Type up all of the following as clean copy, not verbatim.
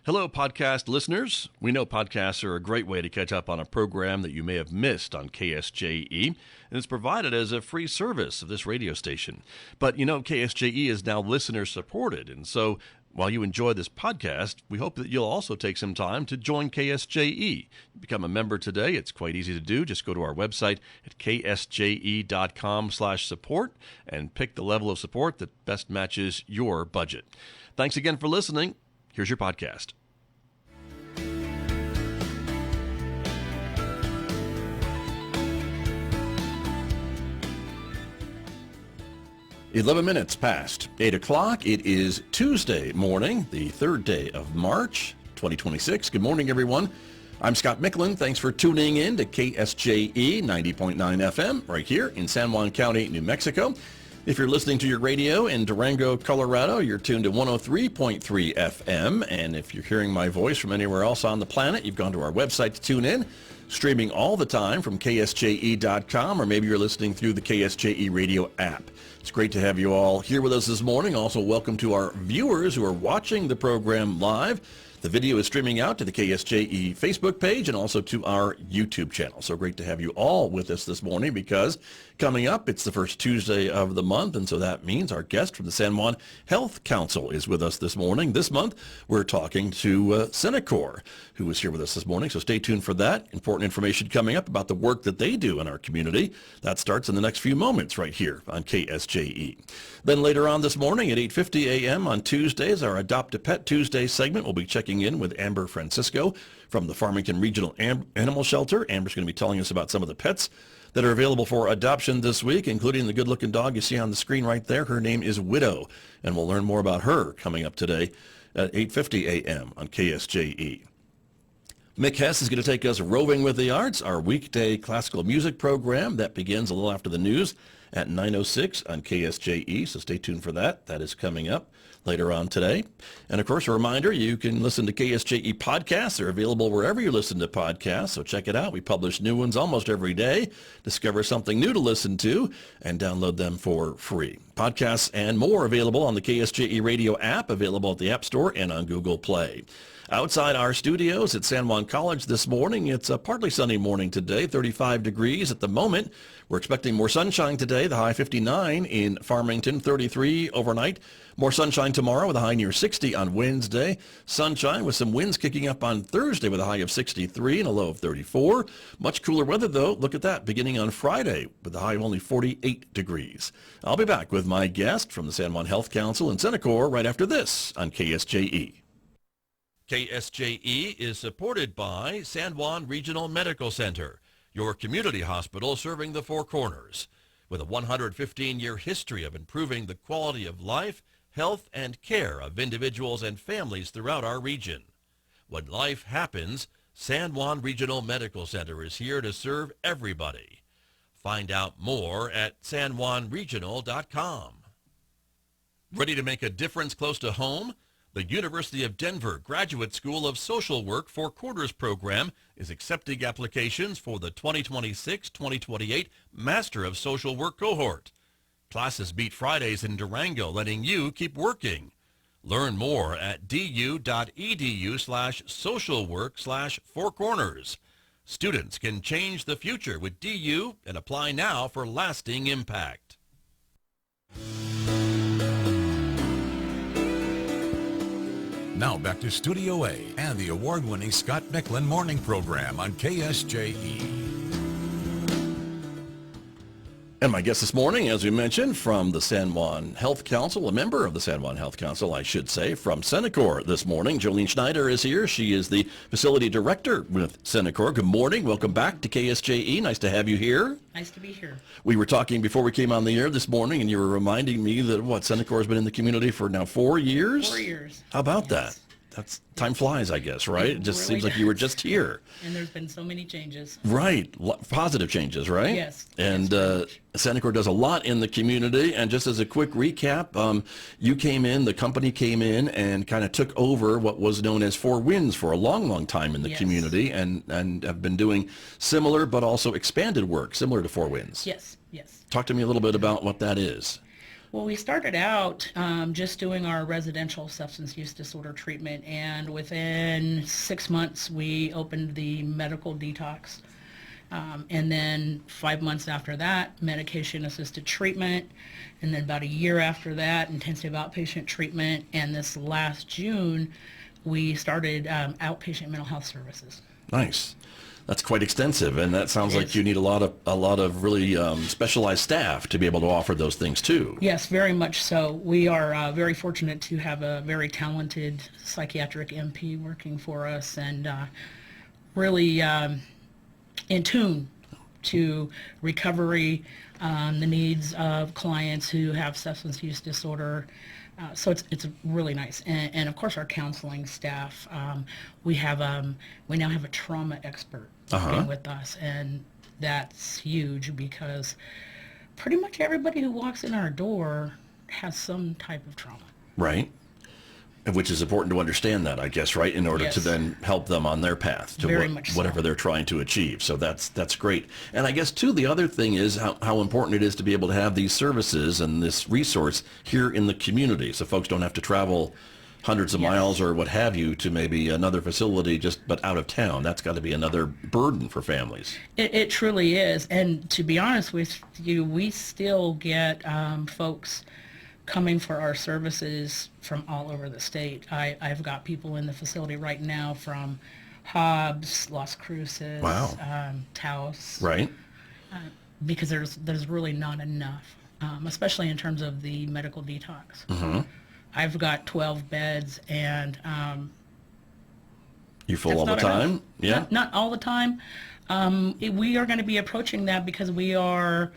Hello, podcast listeners. We know podcasts are a great way to catch up on a program that you may have missed on KSJE, and it's provided as a free service of this radio station. But you know, KSJE is now listener-supported, and so while you enjoy this podcast, we hope that you'll also take some time to join KSJE. Become a member today. It's quite easy to do. Just go to our website at ksje.com/support and pick the level of support that best matches your budget. Thanks again for listening. Here's your podcast. 11 minutes past 8 o'clock. It is Tuesday morning, the third day of March, 2026. Good morning, everyone. I'm Scott Michlin. Thanks for tuning in to KSJE 90.9 FM right here in San Juan County, New Mexico. If you're listening to your radio in Durango, Colorado, you're tuned to 103.3 FM. And if you're hearing my voice from anywhere else on the planet, you've gone to our website to tune in, streaming all the time from ksje.com, or maybe you're listening through the KSJE radio app. It's great to have you all here with us this morning. Also, welcome to our viewers who are watching the program live. The video is streaming out to the KSJE Facebook page and also to our YouTube channel. So great to have you all with us this morning, because coming up, it's the first Tuesday of the month, and so that means our guest from the San Juan Health Council is with us this morning. This month, we're talking to Cenikor, who is here with us this morning, so stay tuned for that. Important information coming up about the work that they do in our community. That starts in the next few moments right here on KSJE. Then later on this morning at 8:50 a.m. on Tuesdays, our Adopt a Pet Tuesday segment, we'll be checking in with Amber Francisco from the Farmington Regional Animal Shelter. Amber's going to be telling us about some of the pets that are available for adoption this week, including the good-looking dog you see on the screen right there. Her name is Widow, and we'll learn more about her coming up today at 8:50 a.m. on KSJE. Mick Hess is going to take us roving with the arts, our weekday classical music program that begins a little after the news at 9:06 on KSJE, so stay tuned for that. That is coming up later on today. And of course, a reminder, you can listen to KSJE podcasts. They're available wherever you listen to podcasts, so check it out. We publish new ones almost every day. Discover something new to listen to and download them for free. Podcasts and more available on the KSJE radio app, available at the App Store and on Google Play. Outside our studios at San Juan College this morning, it's a partly sunny morning today, 35 degrees at the moment. We're expecting more sunshine today, the high 59 in Farmington, 33 overnight. More sunshine tomorrow with a high near 60 on Wednesday. Sunshine with some winds kicking up on Thursday with a high of 63 and a low of 34. Much cooler weather, though. Look at that, beginning on Friday with a high of only 48 degrees. I'll be back with my guest from the San Juan Health Council in Cenikor right after this on KSJE. KSJE is supported by San Juan Regional Medical Center, your community hospital serving the Four Corners. With a 115-year history of improving the quality of life, health, and care of individuals and families throughout our region. When life happens, San Juan Regional Medical Center is here to serve everybody. Find out more at sanjuanregional.com. Ready to make a difference close to home? The University of Denver Graduate School of Social Work Four Corners program is accepting applications for the 2026-2028 Master of Social Work cohort. Classes meet Fridays in Durango, letting you keep working. Learn more at du.edu/socialwork/Four Corners. Students can change the future with DU and apply now for lasting impact. Now back to Studio A and the award-winning Scott Michlin morning program on KSJE. And my guest this morning, as we mentioned, from the San Juan Health Council, a member of the San Juan Health Council, I should say, from Cenikor this morning. Jolene Schneider is here. She is the facility director with Cenikor. Good morning. Welcome back to KSJE. Nice to have you here. Nice to be here. We were talking before we came on the air this morning, and you were reminding me that, Cenikor has been in the community for now 4 years? 4 years. How about that? That's time flies, I guess, right? It just really seems like you were just here. And there's been so many changes. Right. Positive changes, right? Yes. And Cenikor does a lot in the community. And just as a quick recap, you came in, the company came in and kind of took over what was known as Four Winds for a long, long time in the community, and have been doing similar but also expanded work, similar to Four Winds. Yes, yes. Talk to me a little bit about what that is. Well, we started out just doing our residential substance use disorder treatment, and within 6 months we opened the medical detox. And then 5 months after that, medication-assisted treatment, and then about a year after that, intensive outpatient treatment, and this last June, we started outpatient mental health services. Nice. That's quite extensive, and that sounds like It's- you need a lot of really specialized staff to be able to offer those things too. Yes, very much so. We are very fortunate to have a very talented psychiatric MP working for us, and really in tune to recovery, the needs of clients who have substance use disorder. So it's really nice, and of course our counseling staff. We now have a trauma expert working with us, and that's huge because pretty much everybody who walks in our door has some type of trauma. Right. Which is important to understand that, I guess, right, in order to Yes. then help them on their path to Very much so. whatever they're trying to achieve. So that's great. And I guess, too, the other thing is how important it is to be able to have these services and this resource here in the community so folks don't have to travel hundreds of Yes. miles or what have you to maybe another facility but out of town. That's got to be another burden for families. It truly is, and to be honest with you, we still get folks coming for our services from all over the state. I've got people in the facility right now from Hobbs, Las Cruces, Wow. Taos, Right? because there's really not enough, especially in terms of the medical detox. I've got 12 beds, and You full that's all the not enough. time? Yeah? Not all the time. We are going to be approaching that because we are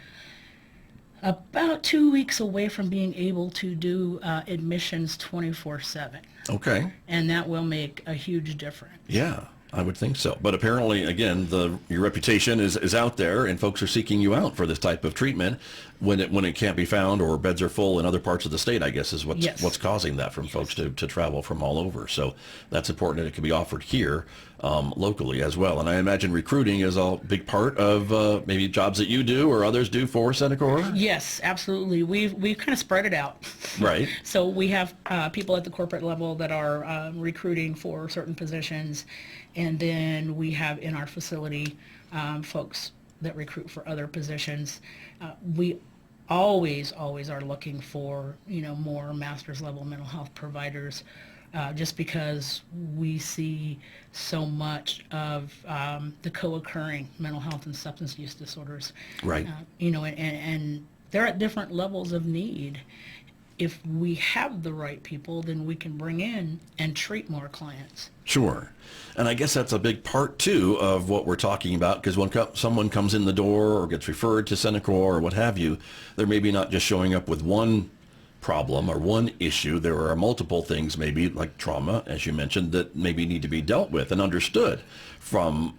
about 2 weeks away from being able to do admissions 24/7, Okay. and that will make a huge difference. Yeah, I would think so. But apparently, again, your reputation is out there, and folks are seeking you out for this type of treatment when it can't be found or beds are full in other parts of the state, I guess, is Yes. what's causing that from folks to travel from all over. So that's important that it can be offered here locally as well. And I imagine recruiting is a big part of maybe jobs that you do or others do for Cenikor? Yes, absolutely. We've kind of spread it out. Right. So we have people at the corporate level that are recruiting for certain positions, and then we have in our facility folks that recruit for other positions. We always are looking for more master's level mental health providers, just because we see so much of the co-occurring mental health and substance use disorders. Right. And they're at different levels of need. If we have the right people, then we can bring in and treat more clients. Sure. And I guess that's a big part, too, of what we're talking about, because when someone comes in the door or gets referred to Cenikor or what have you, they're maybe not just showing up with one problem or one issue. There are multiple things, maybe like trauma, as you mentioned, that maybe need to be dealt with and understood from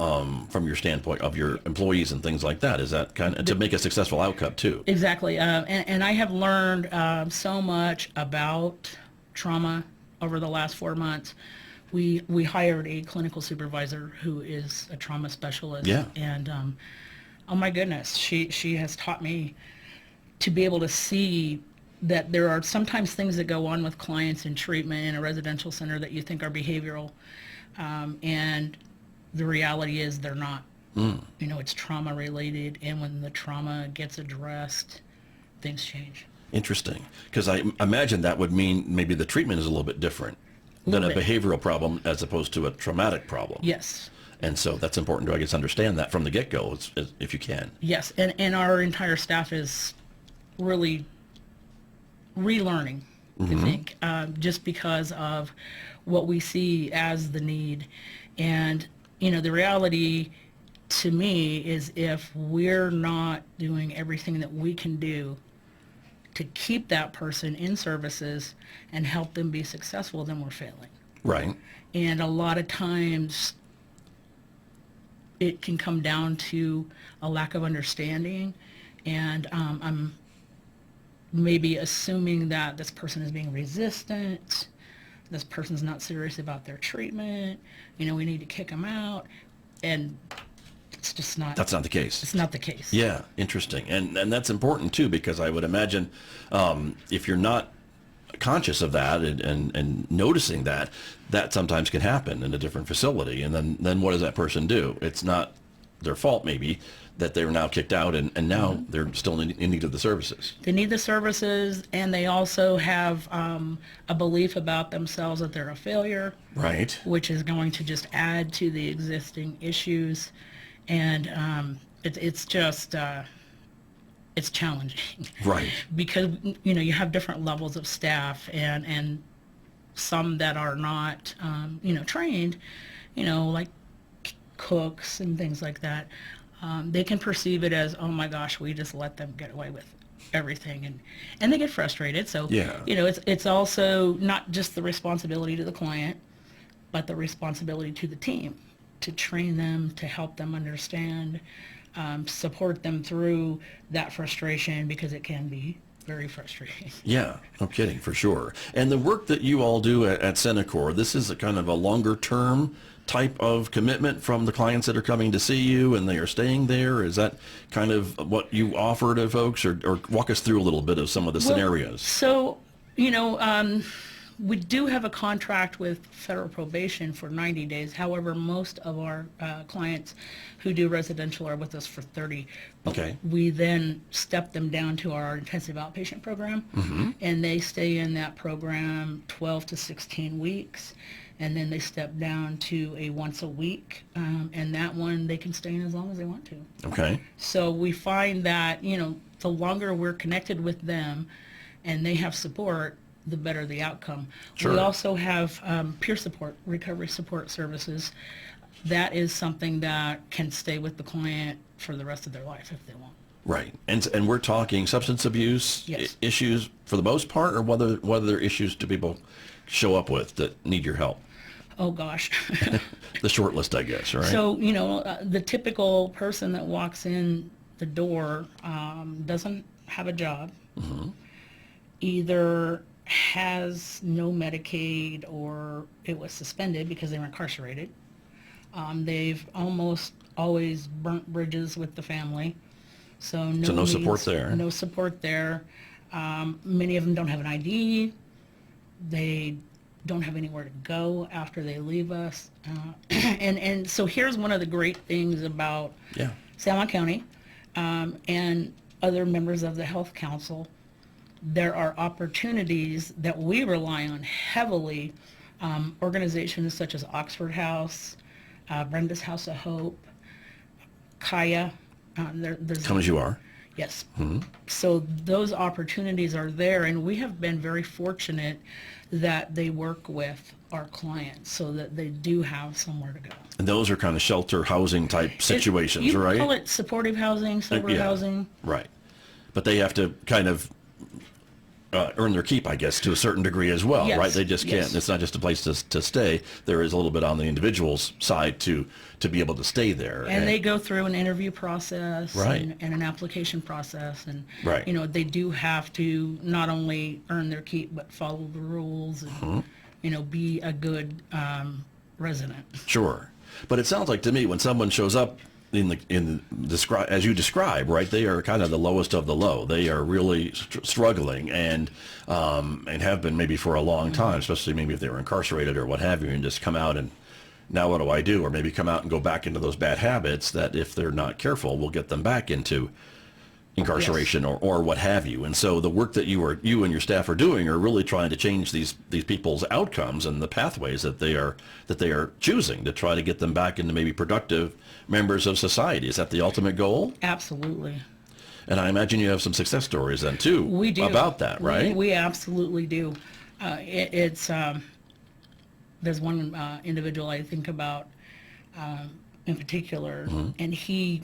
your standpoint of your employees and things like that. Is that kind of to make a successful outcome, too? Exactly. And I have learned so much about trauma over the last 4 months. We hired a clinical supervisor who is a trauma specialist. Yeah. And oh my goodness, she has taught me to be able to see that there are sometimes things that go on with clients in treatment in a residential center that you think are behavioral, and the reality is they're not. It's trauma related, and when the trauma gets addressed, things change. Interesting. Because I imagine that would mean maybe the treatment is a little bit different than a Little bit. behavioral problem as opposed to a traumatic problem. Yes. And so that's important to, I guess, understand that from the get-go, if you can. Yes, and our entire staff is really relearning, I think, just because of what we see as the need. And, the reality to me is if we're not doing everything that we can do to keep that person in services and help them be successful, then we're failing. Right. And a lot of times it can come down to a lack of understanding, and I'm maybe assuming that this person is being resistant, this person's not serious about their treatment, we need to kick them out. And It's just not. That's not the case. It's not the case. Yeah, interesting. And that's important too, because I would imagine if you're not conscious of that and noticing that sometimes can happen in a different facility. And then what does that person do? It's not their fault maybe that they're now kicked out and now they're still in need of the services. They need the services, and they also have a belief about themselves that they're a failure. Right. Which is going to just add to the existing issues. And it's just, it's challenging. Right. Because, you have different levels of staff and some that are not, trained, like cooks and things like that. They can perceive it as, oh my gosh, we just let them get away with everything. And they get frustrated. So, yeah. It's also not just the responsibility to the client, but the responsibility to the team to train them, to help them understand, support them through that frustration, because it can be very frustrating. Yeah, no kidding, for sure. And the work that you all do at Cenikor, this is a kind of a longer term type of commitment from the clients that are coming to see you and they are staying there? Is that kind of what you offer to folks, or walk us through a little bit of some of the scenarios? So, we do have a contract with federal probation for 90 days. However, most of our clients who do residential are with us for 30. Okay. We then step them down to our intensive outpatient program, and they stay in that program 12 to 16 weeks. And then they step down to a once a week, and that one they can stay in as long as they want to. Okay. So we find that, the longer we're connected with them and they have support, the better the outcome. Sure. We also have peer support, recovery support services. That is something that can stay with the client for the rest of their life if they want. Right. And we're talking substance abuse issues for the most part, or whether issues do people show up with that need your help? Oh, gosh. The short list, I guess, right? So, the typical person that walks in the door doesn't have a job, either has no Medicaid or it was suspended because they were incarcerated. They've almost always burnt bridges with the family. So no support there. No support there. Many of them don't have an ID. They don't have anywhere to go after they leave us. And so here's one of the great things about San Juan County and other members of the Health Council. There are opportunities that we rely on heavily. Organizations such as Oxford House, Brenda's House of Hope, Kaya. There's Come as you are. Yes. So those opportunities are there, and we have been very fortunate that they work with our clients so that they do have somewhere to go. And those are kind of shelter housing type situations, right? You call it supportive housing, sober housing. Right. But they have to kind of earn their keep, I guess, to a certain degree as well, right? They just can't, it's not just a place to stay. There is a little bit on the individual's side to be able to stay there. And they go through an interview process and an application process. And, they do have to not only earn their keep, but follow the rules and, be a good resident. Sure. But it sounds like to me when someone shows up as you describe, right? They are kind of the lowest of the low. They are really struggling and have been maybe for a long time, especially maybe if they were incarcerated or what have you, and just come out and now what do I do? Or maybe come out and go back into those bad habits that if they're not careful will get them back into incarceration or what have you. And so the work that you and your staff are doing are really trying to change these people's outcomes and the pathways that they are choosing to try to get them back into maybe productive members of society. Is that the ultimate goal? Absolutely. And I imagine you have some success stories then too. We do. About that, right? We absolutely do. There's one individual I think about in particular, and he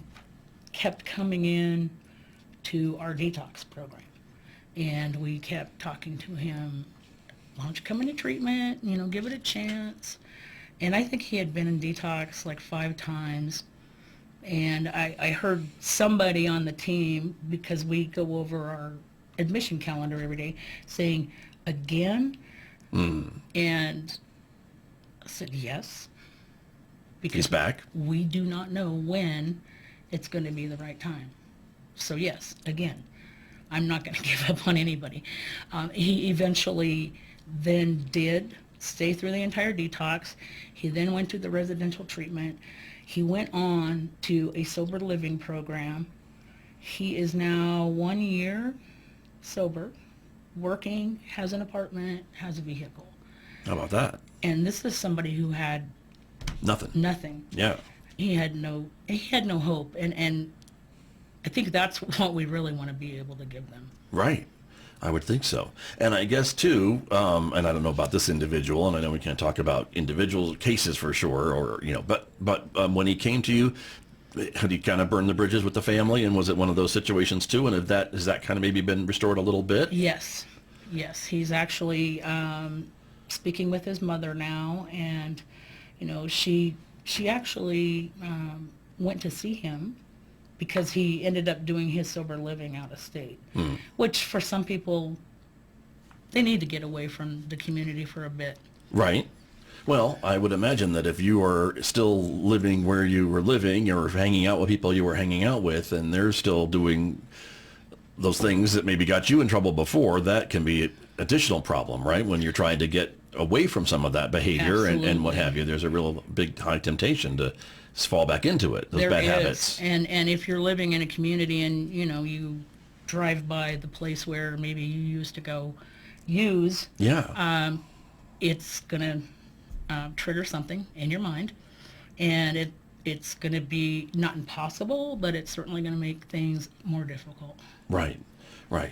kept coming in to our detox program. And we kept talking to him, why don't you come into treatment, give it a chance. And I think he had been in detox like 5 times. And I heard somebody on the team, because we go over our admission calendar every day, saying, again? And I said, yes. because He's back. we do not know when it's going to be the right time. So yes, again, I'm not going to give up on anybody. He eventually then did stay through the entire detox. He then went to the residential treatment. He went on to a sober living program. He is now 1 year sober, working, has an apartment, has a vehicle. How about that? And this is somebody who had Nothing. Yeah. He had no hope, and I think that's what we really want to be able to give them. Right. I would think so. And I guess too, and I don't know about this individual, and I know we can't talk about individual cases for sure, or, but when he came to you, had he kind of burned the bridges with the family, and was it one of those situations too? And has that kind of maybe been restored a little bit? Yes. He's actually speaking with his mother now, and she actually went to see him because he ended up doing his sober living out of state, which for some people, they need to get away from the community for a bit. Right. Well, I would imagine that if you are still living where you were living or hanging out with people you were hanging out with, and they're still doing those things that maybe got you in trouble before, that can be an additional problem, right? When you're trying to get away from some of that behavior and what have you, there's a real big high temptation to fall back into it, those bad habits. And if you're living in a community and, you drive by the place where maybe you used to go use, it's going to trigger something in your mind, and it's going to be not impossible, but it's certainly going to make things more difficult. Right.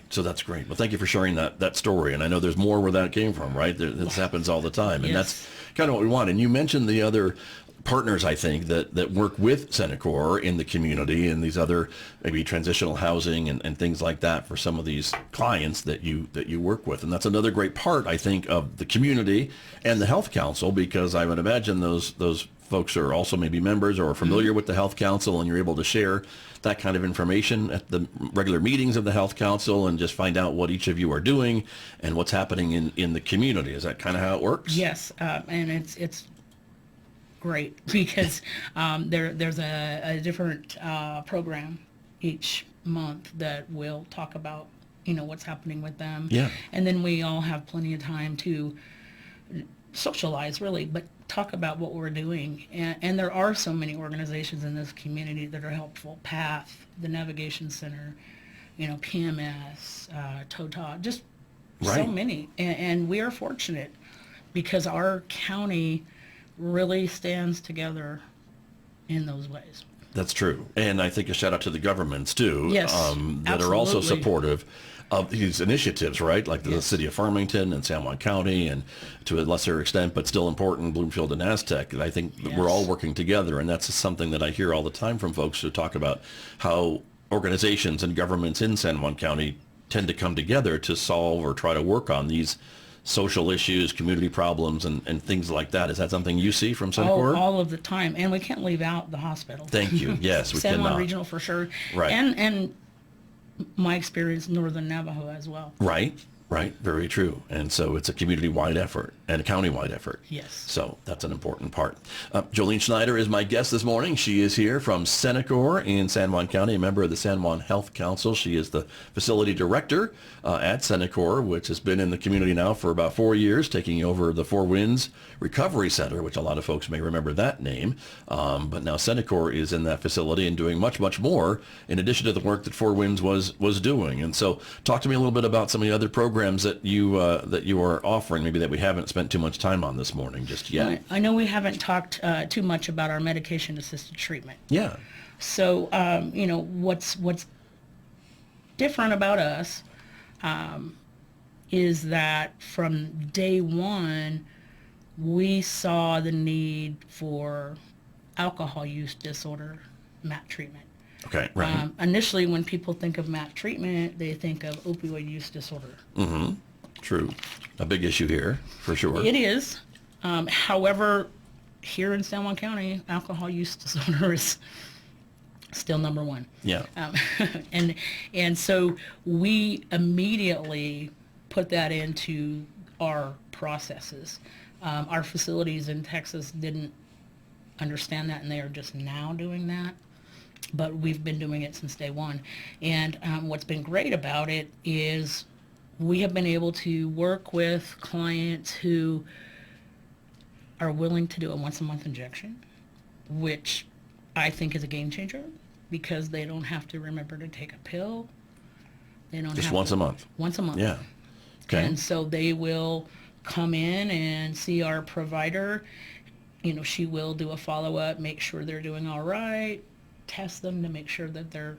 So that's great. Well, thank you for sharing that story. And I know there's more where that came from, right? This happens all the time. And that's kind of what we want. And you mentioned the other partners, I think, that work with Cenikor in the community and these other maybe transitional housing and things like that for some of these clients that you work with. And that's another great part, I think, of the community and the Health Council, because I would imagine those folks are also maybe members or familiar with the Health Council, and you're able to share that kind of information at the regular meetings of the Health Council and just find out what each of you are doing and what's happening in the community. Is that kind of how it works? Yes, and it's great because there's a different program each month that will talk about what's happening with them. Yeah. And then we all have plenty of time to socialize, really, but talk about what we're doing. And there are so many organizations in this community that are helpful. PATH, the Navigation Center, PMS, TOTA, just so many. And we are fortunate because our county really stands together in those ways. That's true. And I think a shout out to the governments too, Yes, that are also supportive of these initiatives, right? Like the city of Farmington and San Juan County, and to a lesser extent, but still important, Bloomfield and Aztec. I think we're all working together, and that's something that I hear all the time from folks who talk about how organizations and governments in San Juan County tend to come together to solve or try to work on these social issues, community problems, and things like that. Is that something you see from Cenikor? All of the time. And we can't leave out the hospital. Thank you. Yes, we San cannot. Juan Regional for sure. Right. And my experience, Northern Navajo as well. Right. Very true. And so it's a community-wide effort and a county-wide effort. Yes. So that's an important part. Jolene Schneider is my guest this morning. She is here from Cenikor in San Juan County, a member of the San Juan Health Council. She is the facility director at Cenikor, which has been in the community now for about 4 years, taking over the Four Winds Recovery Center, which a lot of folks may remember that name. But now Cenikor is in that facility and doing much, much more in addition to the work that Four Winds was doing. And so talk to me a little bit about some of the other programs that you are offering, maybe that we haven't spent too much time on this morning just yet. I know we haven't talked too much about our medication-assisted treatment. Yeah. So, what's different about us is that from day one, we saw the need for alcohol use disorder MAT treatment. Okay, right. Initially, when people think of MAT treatment, they think of opioid use disorder. Mm-hmm. True. A big issue here, for sure. It is. However, here in San Juan County, alcohol use disorder is still number one. Yeah. And so we immediately put that into our processes. Our facilities in Texas didn't understand that, and they are just now doing that. But we've been doing it since day one. And what's been great about it is we have been able to work with clients who are willing to do a once-a-month injection, which I think is a game changer because they don't have to remember to take a pill. They don't Just have once a month. Once a month. Yeah. Okay. And so they will come in and see our provider. She will do a follow-up, make sure they're doing all right, test them to make sure that they're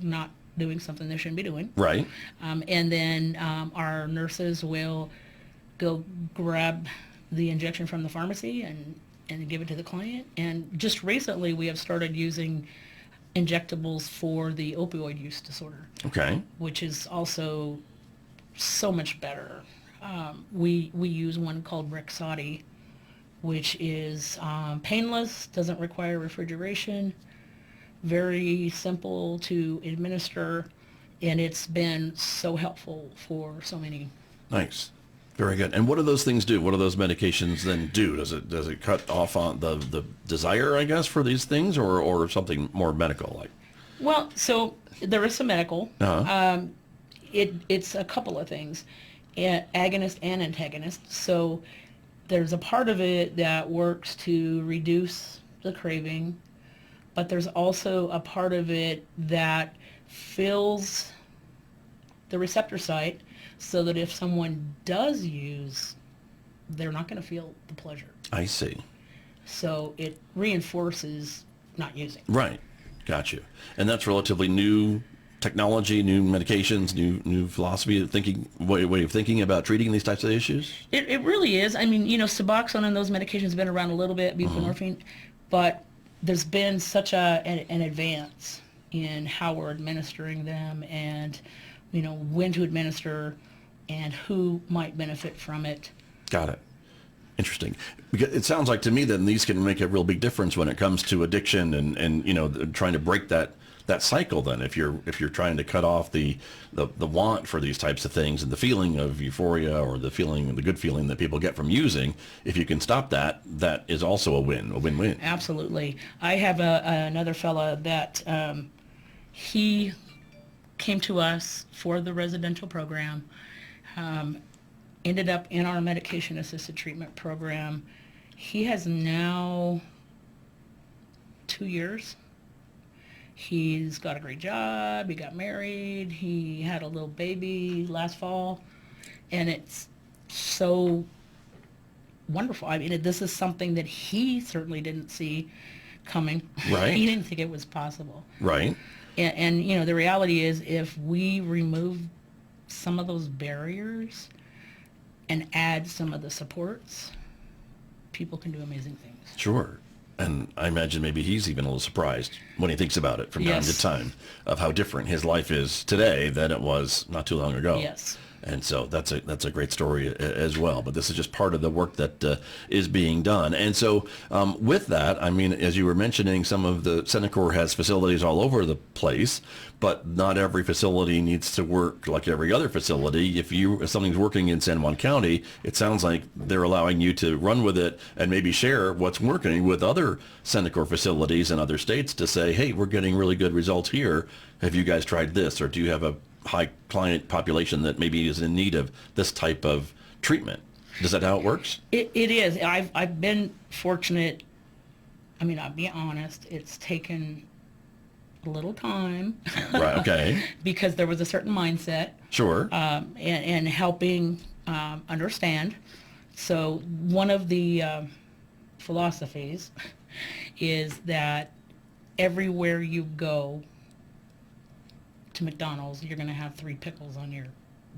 not doing something they shouldn't be doing. Right. And then our nurses will go grab the injection from the pharmacy and give it to the client. And just recently we have started using injectables for the opioid use disorder. Okay. Which is also so much better. We use one called Rexati, which is painless, doesn't require refrigeration, very simple to administer, and it's been so helpful for so many. Nice. Very good. And what do those things do? What do those medications then do? Does it cut off on the desire, I guess, for these things, or something more medical like? Well, so there is some medical. Uh-huh. It's a couple of things, agonist and antagonist. So there's a part of it that works to reduce the craving, but there's also a part of it that fills the receptor site so that if someone does use, they're not going to feel the pleasure. I see. So it reinforces not using. Right. Got you. And that's relatively new technology, new medications, new philosophy of thinking, way of thinking about treating these types of issues? It really is. I mean, Suboxone and those medications have been around a little bit, buprenorphine, but there's been such an advance in how we're administering them and, when to administer and who might benefit from it. Got it. Interesting. Because it sounds like to me that these can make a real big difference when it comes to addiction and trying to break that cycle. Then if you're trying to cut off the want for these types of things and the feeling of euphoria or the good feeling that people get from using, if you can stop that is also a win-win. Absolutely. I have another fella that he came to us for the residential program, ended up in our medication-assisted treatment program. He has now 2 years. He's got a great job. He got married. He had a little baby last fall. And it's so wonderful. I mean, this is something that he certainly didn't see coming. Right. He didn't think it was possible. Right. And the reality is if we remove some of those barriers and add some of the supports, people can do amazing things. Sure. And I imagine maybe he's even a little surprised when he thinks about it from time to time of how different his life is today than it was not too long ago. Yes. And so that's a great story as well. But this is just part of the work that is being done. And so with that, I mean, as you were mentioning, some of the Cenikor has facilities all over the place, but not every facility needs to work like every other facility. If something's working in San Juan County, it sounds like they're allowing you to run with it and maybe share what's working with other Cenikor facilities in other states to say, hey, we're getting really good results here. Have you guys tried this? Or do you have a high client population that maybe is in need of this type of treatment? Is that how it works? It is. I've been fortunate. I mean, I'll be honest, it's taken a little time. Right, okay. Because there was a certain mindset. Sure. And helping understand. So one of the philosophies is that everywhere you go to McDonald's, you're going to have 3 pickles on your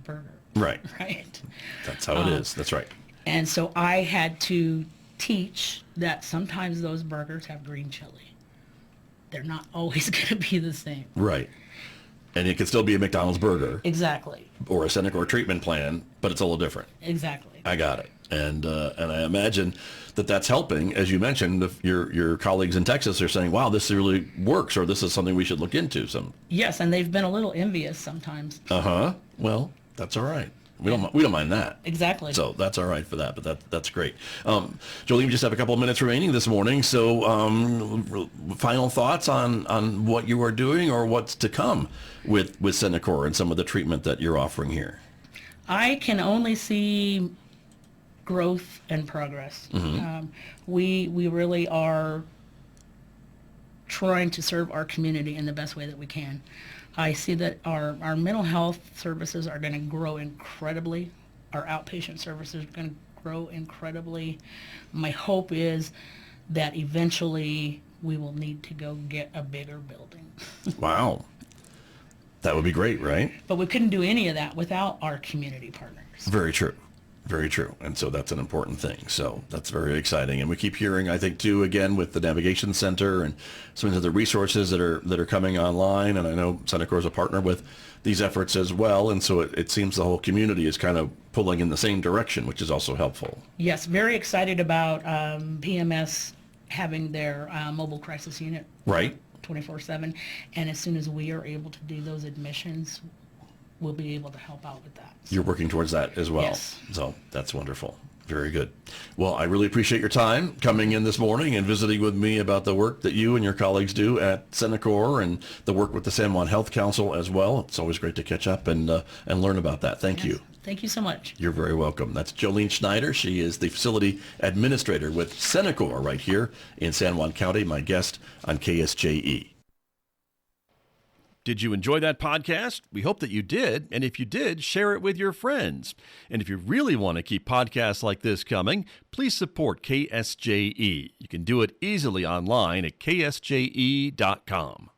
burger. Right. Right. That's how it is. That's right. And so I had to teach that sometimes those burgers have green chili. They're not always going to be the same. Right. And it could still be a McDonald's burger. Exactly. Or a Cenikor treatment plan, but it's a little different. Exactly. I got it. And I imagine that's helping. As you mentioned, your colleagues in Texas are saying, wow, this really works, or this is something we should look into. Yes, and they've been a little envious sometimes. Uh-huh. Well, that's all right. We don't mind that. Exactly. So that's all right for that, but that's great. Jolene, we just have a couple of minutes remaining this morning. So final thoughts on what you are doing or what's to come with Cenikor and some of the treatment that you're offering here. I can only see growth and progress. We really are trying to serve our community in the best way that we can. I see that our mental health services are going to grow incredibly. Our outpatient services are going to grow incredibly. My hope is that eventually we will need to go get a bigger building. Wow. That would be great, right? But we couldn't do any of that without our community partners. Very true. Very true. And so that's an important thing. So that's very exciting. And we keep hearing, I think, too, again, with the Navigation Center and some of the resources that are coming online. And I know Cenikor is a partner with these efforts as well. And so it seems the whole community is kind of pulling in the same direction, which is also helpful. Yes, very excited about PMS having their mobile crisis unit. Right. 24/7. And as soon as we are able to do those admissions, we'll be able to help out with that. You're working towards that as well. Yes. So that's wonderful. Very good. Well, I really appreciate your time coming in this morning and visiting with me about the work that you and your colleagues do at Cenikor and the work with the San Juan Health Council as well. It's always great to catch up and learn about that. Thank you. Thank you so much. You're very welcome. That's Jolene Schneider. She is the facility administrator with Cenikor right here in San Juan County, my guest on KSJE. Did you enjoy that podcast? We hope that you did. And if you did, share it with your friends. And if you really want to keep podcasts like this coming, please support KSJE. You can do it easily online at ksje.com.